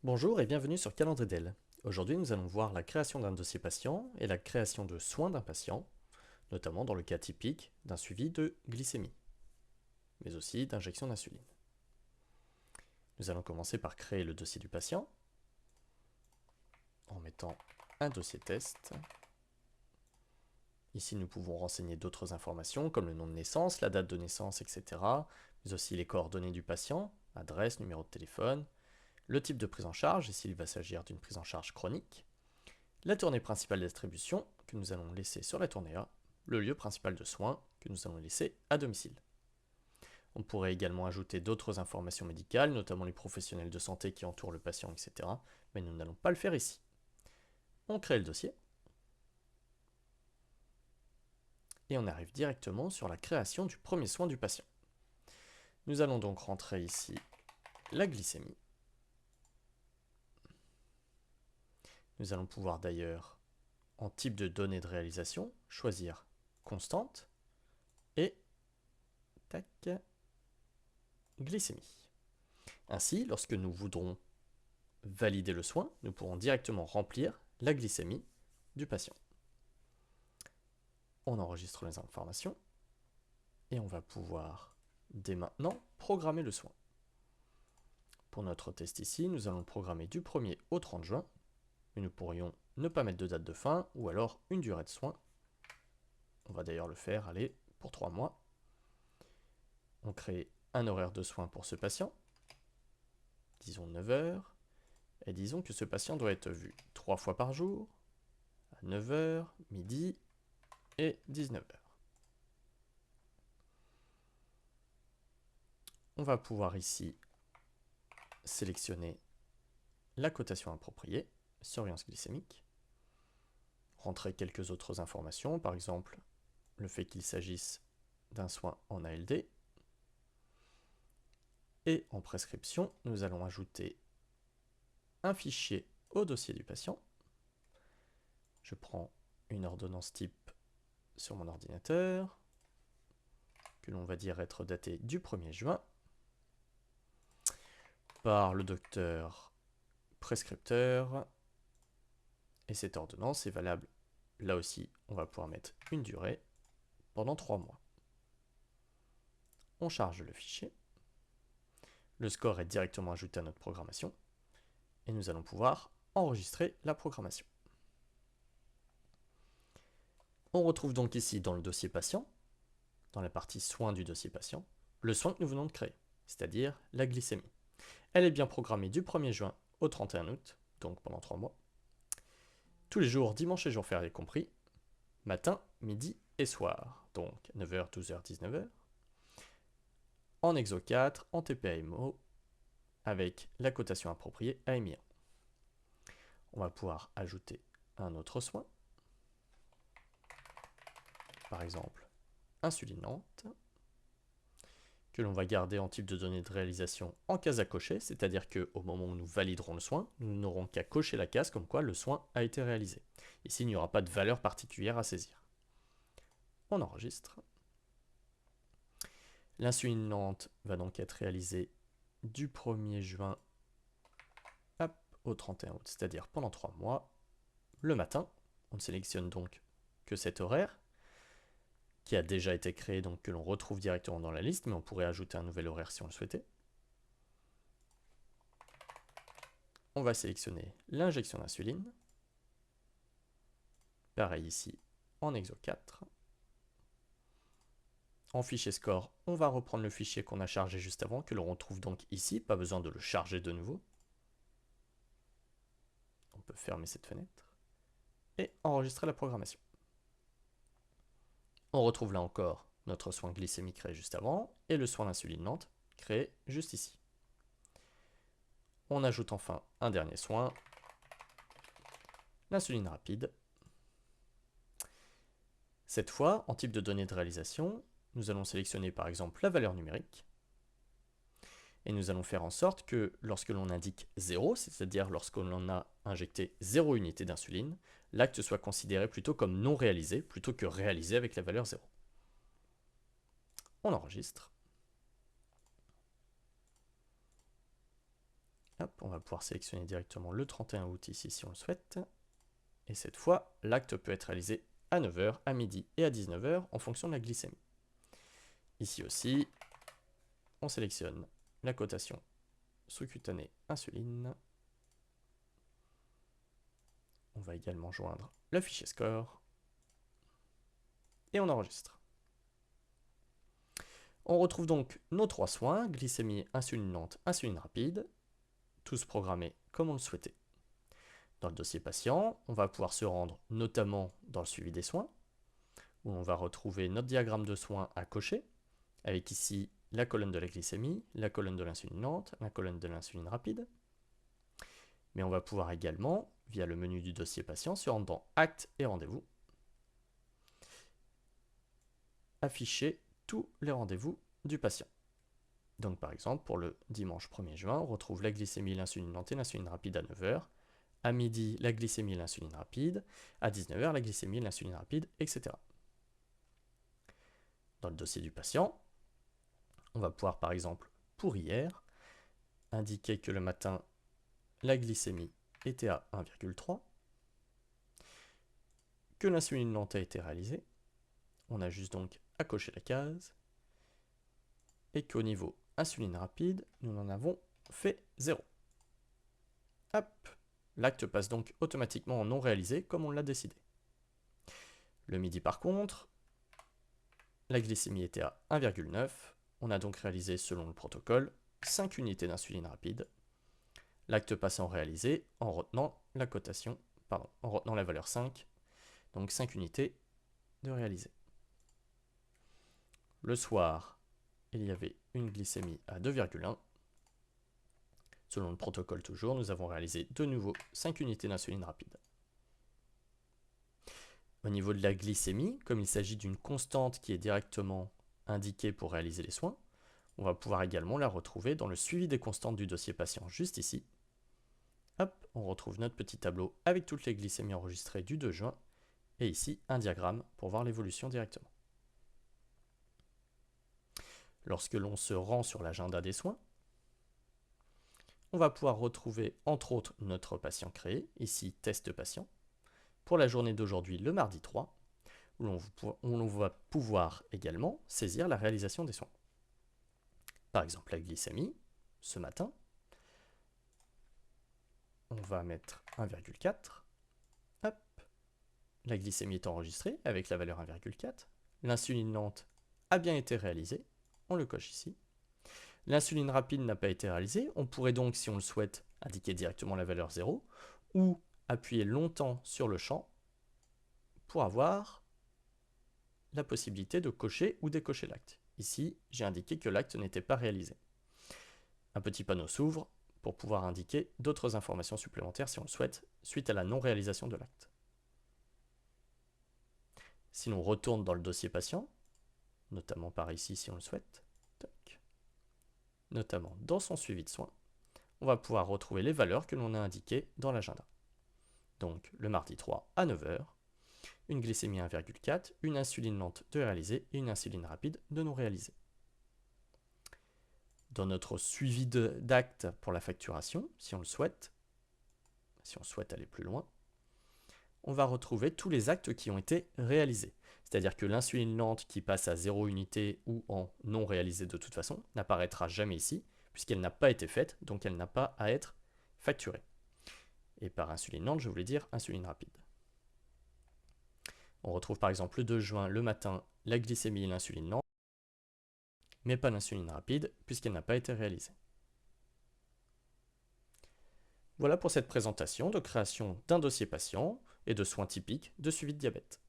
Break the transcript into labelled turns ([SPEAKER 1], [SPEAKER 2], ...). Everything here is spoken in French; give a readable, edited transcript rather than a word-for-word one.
[SPEAKER 1] Bonjour et bienvenue sur Calendridel. Aujourd'hui, nous allons voir la création d'un dossier patient et la création de soins d'un patient, notamment dans le cas typique d'un suivi de glycémie, mais aussi d'injection d'insuline. Nous allons commencer par créer le dossier du patient en mettant un dossier test. Ici, nous pouvons renseigner d'autres informations comme le nom de naissance, la date de naissance, etc., mais aussi les coordonnées du patient, adresse, numéro de téléphone, le type de prise en charge, ici il va s'agir d'une prise en charge chronique, la tournée principale d'attribution que nous allons laisser sur la tournée A, le lieu principal de soins que nous allons laisser à domicile. On pourrait également ajouter d'autres informations médicales, notamment les professionnels de santé qui entourent le patient, etc. Mais nous n'allons pas le faire ici. On crée le dossier et on arrive directement sur la création du premier soin du patient. Nous allons donc rentrer ici la glycémie. Nous allons pouvoir d'ailleurs, en type de données de réalisation, choisir constante et tac, glycémie. Ainsi, lorsque nous voudrons valider le soin, nous pourrons directement remplir la glycémie du patient. On enregistre les informations et on va pouvoir dès maintenant programmer le soin. Pour notre test ici, nous allons le programmer du 1er au 30 juin, mais nous pourrions ne pas mettre de date de fin ou alors une durée de soin. On va d'ailleurs le faire, allez, pour 3 mois. On crée un horaire de soin pour ce patient, disons 9 heures, et disons que ce patient doit être vu 3 fois par jour, à 9 heures, midi et 19 heures. On va pouvoir ici sélectionner la cotation appropriée, surveillance glycémique, rentrer quelques autres informations, par exemple le fait qu'il s'agisse d'un soin en ALD. Et en prescription, nous allons ajouter un fichier au dossier du patient. Je prends une ordonnance type sur mon ordinateur, que l'on va dire être datée du 1er juin, par le docteur prescripteur. Et cette ordonnance est valable, là aussi, on va pouvoir mettre une durée pendant 3 mois. On charge le fichier. Le score est directement ajouté à notre programmation. Et nous allons pouvoir enregistrer la programmation. On retrouve donc ici dans le dossier patient, dans la partie soins du dossier patient, le soin que nous venons de créer, c'est-à-dire la glycémie. Elle est bien programmée du 1er juin au 31 août, donc pendant 3 mois. Tous les jours, dimanche et jours fériés compris, matin, midi et soir, donc 9h, 12h, 19h. En exo 4, en TPAMO, avec la cotation appropriée à EMI1. On va pouvoir ajouter un autre soin, par exemple insulinante, que l'on va garder en type de données de réalisation en case à cocher, c'est-à-dire qu'au moment où nous validerons le soin, nous n'aurons qu'à cocher la case comme quoi le soin a été réalisé. Ici, il n'y aura pas de valeur particulière à saisir. On enregistre. L'insulinante va donc être réalisée du 1er juin au 31 août, c'est-à-dire pendant 3 mois, le matin. On ne sélectionne donc que cet horaire, qui a déjà été créé, donc que l'on retrouve directement dans la liste, mais on pourrait ajouter un nouvel horaire si on le souhaitait. On va sélectionner l'injection d'insuline. Pareil ici, en exo 4. En fichier score, on va reprendre le fichier qu'on a chargé juste avant, que l'on retrouve donc ici, pas besoin de le charger de nouveau. On peut fermer cette fenêtre et enregistrer la programmation. On retrouve là encore notre soin glycémique créé juste avant et le soin d'insulinante créé juste ici. On ajoute enfin un dernier soin, l'insuline rapide. Cette fois, en type de données de réalisation, nous allons sélectionner par exemple la valeur numérique. Et nous allons faire en sorte que lorsque l'on indique 0, c'est-à-dire lorsque l'on a injecté 0 unité d'insuline, l'acte soit considéré plutôt comme non réalisé, plutôt que réalisé avec la valeur 0. On enregistre. Hop, on va pouvoir sélectionner directement le 31 août ici si on le souhaite. Et cette fois, l'acte peut être réalisé à 9 h, à midi et à 19 h en fonction de la glycémie. Ici aussi, on sélectionne la cotation sous-cutanée insuline. On va également joindre le fichier score. Et on enregistre. On retrouve donc nos 3 soins, glycémie insulinante, insuline rapide, tous programmés comme on le souhaitait. Dans le dossier patient, on va pouvoir se rendre notamment dans le suivi des soins, où on va retrouver notre diagramme de soins à cocher, avec ici la colonne de la glycémie, la colonne de l'insuline lente, la colonne de l'insuline rapide. Mais on va pouvoir également, via le menu du dossier patient, se rendre dans Actes et rendez-vous, afficher tous les rendez-vous du patient. Donc par exemple, pour le dimanche 1er juin, on retrouve la glycémie, l'insuline lente et l'insuline rapide à 9 h, à midi, la glycémie et l'insuline rapide, à 19 h, la glycémie et l'insuline rapide, etc. Dans le dossier du patient, on va pouvoir par exemple, pour hier, indiquer que le matin, la glycémie était à 1,3, que l'insuline lente a été réalisée, on a juste donc à cocher la case, et qu'au niveau insuline rapide, nous en avons fait 0. Hop, l'acte passe donc automatiquement en non réalisé comme on l'a décidé. Le midi par contre, la glycémie était à 1,9. On a donc réalisé selon le protocole 5 unités d'insuline rapide. L'acte passe en réalisé en retenant la cotation, en retenant la valeur 5. Donc 5 unités de réalisé. Le soir, il y avait une glycémie à 2,1. Selon le protocole toujours, nous avons réalisé de nouveau 5 unités d'insuline rapide. Au niveau de la glycémie, comme il s'agit d'une constante qui est directement indiquée pour réaliser les soins, on va pouvoir également la retrouver dans le suivi des constantes du dossier patient, juste ici. Hop, on retrouve notre petit tableau avec toutes les glycémies enregistrées du 2 juin, et ici un diagramme pour voir l'évolution directement. Lorsque l'on se rend sur l'agenda des soins, on va pouvoir retrouver entre autres notre patient créé, ici test patient, pour la journée d'aujourd'hui, le mardi 3, où l'on va pouvoir également saisir la réalisation des soins. Par exemple, la glycémie, ce matin, on va mettre 1,4. Hop, la glycémie est enregistrée avec la valeur 1,4. L'insuline lente a bien été réalisée, on le coche ici. L'insuline rapide n'a pas été réalisée, on pourrait donc, si on le souhaite, indiquer directement la valeur 0, ou appuyer longtemps sur le champ pour avoir la possibilité de cocher ou décocher l'acte. Ici, j'ai indiqué que l'acte n'était pas réalisé. Un petit panneau s'ouvre pour pouvoir indiquer d'autres informations supplémentaires si on le souhaite, suite à la non-réalisation de l'acte. Si l'on retourne dans le dossier patient, notamment par ici si on le souhaite, notamment dans son suivi de soins, on va pouvoir retrouver les valeurs que l'on a indiquées dans l'agenda. Donc le mardi 3 à 9 h, une glycémie 1,4, une insuline lente de réaliser et une insuline rapide de non réaliser. Dans notre suivi d'actes pour la facturation, si on le souhaite, si on souhaite aller plus loin, on va retrouver tous les actes qui ont été réalisés. C'est-à-dire que l'insuline lente qui passe à 0 unité ou en non réalisé de toute façon n'apparaîtra jamais ici, puisqu'elle n'a pas été faite, donc elle n'a pas à être facturée. Et par insuline lente, je voulais dire insuline rapide. On retrouve par exemple le 2 juin, le matin, la glycémie et l'insuline lente, mais pas l'insuline rapide, puisqu'elle n'a pas été réalisée. Voilà pour cette présentation de création d'un dossier patient et de soins typiques de suivi de diabète.